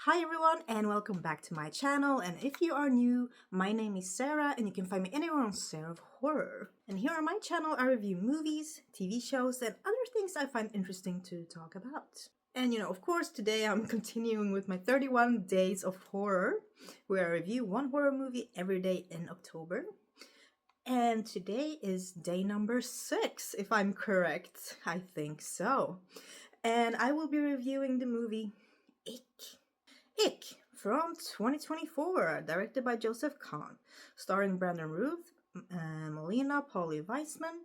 Hi everyone and welcome back to my channel, and if you are new, my name is Sarah and you can find me anywhere on Sarah of Horror. And here on my channel I review movies, TV shows and other things I find interesting to talk about. And of course today I'm continuing with my 31 days of horror, where I review one horror movie every day in October. And today is day number 6, if I'm correct. I think so. And I will be reviewing the movie ICK. ICK from 2024, directed by Joseph Kahn, starring Brandon Routh, Melina Polly Weissman,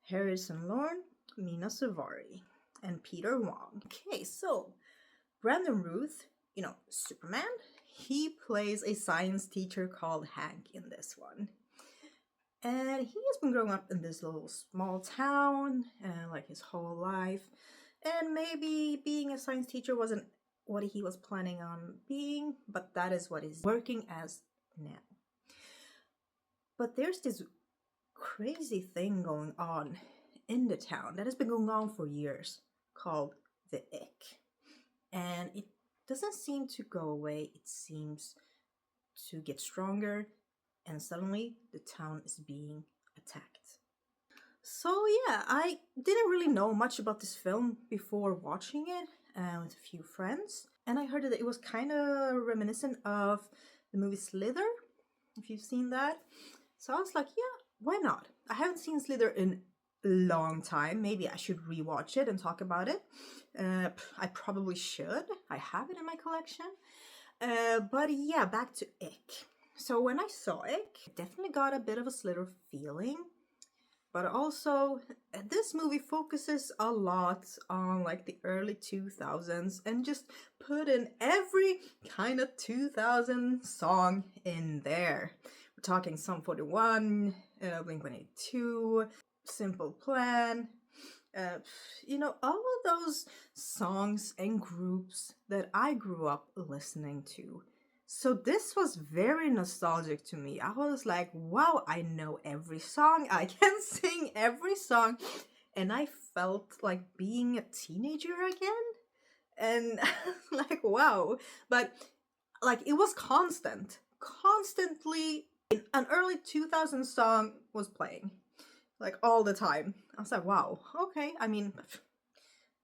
Harrison Lorne, Mina Suvari, and Peter Wong. Okay, so Brandon Routh, Superman, he plays a science teacher called Hank in this one. And he has been growing up in this little small town, like his whole life. And maybe being a science teacher wasn't what he was planning on being, but that is what he's working as now. But there's this crazy thing going on in the town that has been going on for years called the ICK. And it doesn't seem to go away, it seems to get stronger, and suddenly the town is being attacked. So yeah, I didn't really know much about this film before watching it with a few friends, and I heard that it was kind of reminiscent of the movie Slither, if you've seen that. So I was like, yeah, why not? I haven't seen Slither in a long time. Maybe I should rewatch it and talk about it. I probably should. I have it in my collection. But yeah, back to ICK. So when I saw ICK, I definitely got a bit of a Slither feeling. But also, this movie focuses a lot on like the early 2000s and just put in every kind of 2000 song in there. We're talking Sum 41, Blink-182, Simple Plan, all of those songs and groups that I grew up listening to. So this was very nostalgic to me. I was like, wow, I know every song. I can sing every song. And I felt like being a teenager again. And like, wow. But like, it was constant. Constantly, an early 2000 song was playing. Like, all the time. I was like, wow, okay. I mean,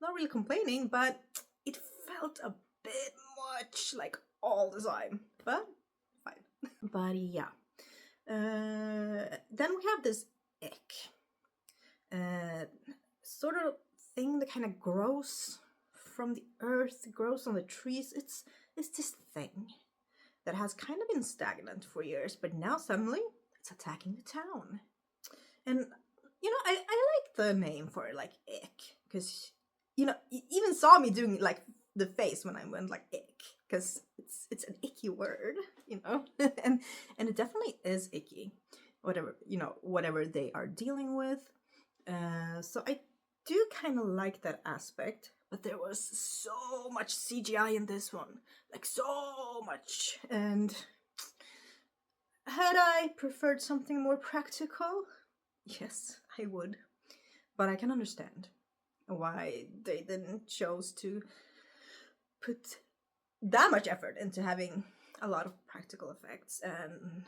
not really complaining, but it felt a bit much, like, all the time, but fine. But yeah, then we have this ICK, sort of thing that kind of grows from the earth, grows on the trees. It's this thing that has kind of been stagnant for years, but now suddenly it's attacking the town. And I like the name for it, like ICK, because you even saw me doing like the face when I went like ICK, because it's an icky word, and it definitely is icky, whatever they are dealing with. So I do kind of like that aspect, but there was so much CGI in this one, like so much, and had I preferred something more practical, yes, I would, but I can understand why they didn't choose to put that much effort into having a lot of practical effects and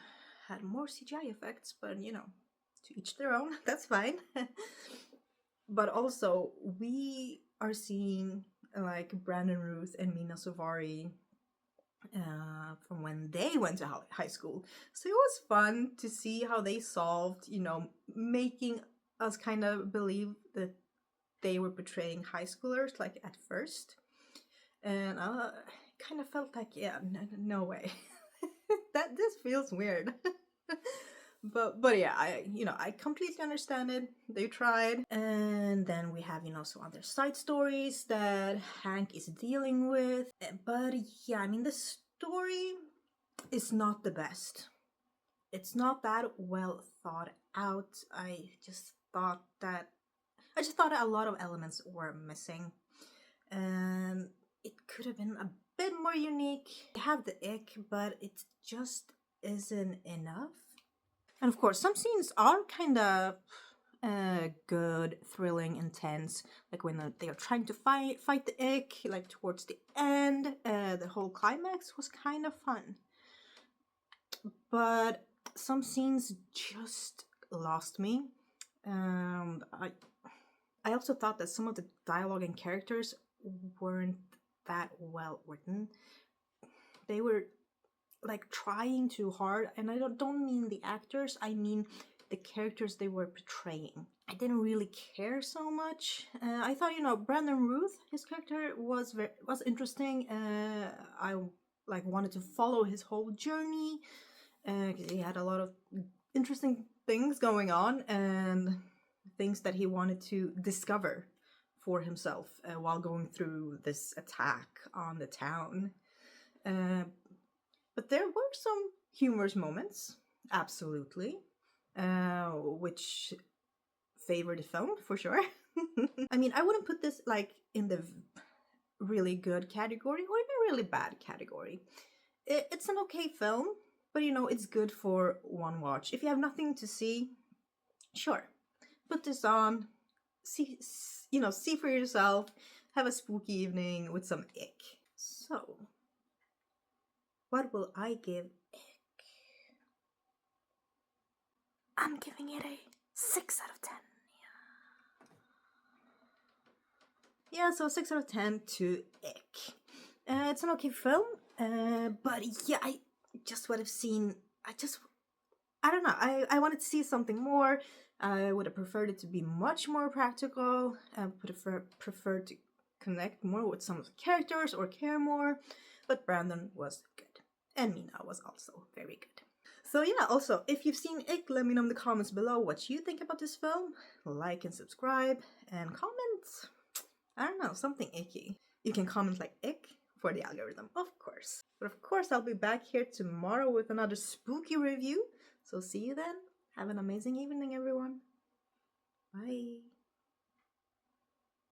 had more CGI effects, but to each their own, that's fine. But also, we are seeing like Brandon Routh and Mina Suvari from when they went to high school. So it was fun to see how they solved, making us kind of believe that they were portraying high schoolers, like at first. And I kind of felt like, yeah, no way. That this feels weird. but yeah, I completely understand it. They tried. And then we have, some other side stories that Hank is dealing with. But yeah, I mean, the story is not the best. It's not that well thought out. I just thought that a lot of elements were missing. And it could have been a bit more unique. You have the ICK, but it just isn't enough. And of course, some scenes are kind of good, thrilling, intense. Like when they are trying to fight the ick, like towards the end, the whole climax was kind of fun. But some scenes just lost me. I also thought that some of the dialogue and characters weren't that well written. They were like trying too hard, and I don't mean the actors, I mean the characters they were portraying. I didn't really care so much. I thought, Brandon Ruth, his character was interesting. I like wanted to follow his whole journey. He had a lot of interesting things going on and things that he wanted to discover for himself while going through this attack on the town. But there were some humorous moments, absolutely, which favored the film for sure. I mean, I wouldn't put this like in the really good category or in a really bad category. It's an okay film, but it's good for one watch. If you have nothing to see, sure, put this on, see for yourself, have a spooky evening with some ick. So, what will I give ick? I'm giving it a 6 out of 10. Yeah, so 6 out of 10 to ick. It's an okay film, but yeah, I just would have seen. I don't know. I wanted to see something more. I would have preferred it to be much more practical. I would have preferred to connect more with some of the characters or care more. But Brandon was good. And Mina was also very good. So yeah, also, if you've seen Ick, let me know in the comments below what you think about this film. Like and subscribe and comment, I don't know, something icky. You can comment like ick for the algorithm, of course. But of course, I'll be back here tomorrow with another spooky review. So see you then. Have an amazing evening, everyone.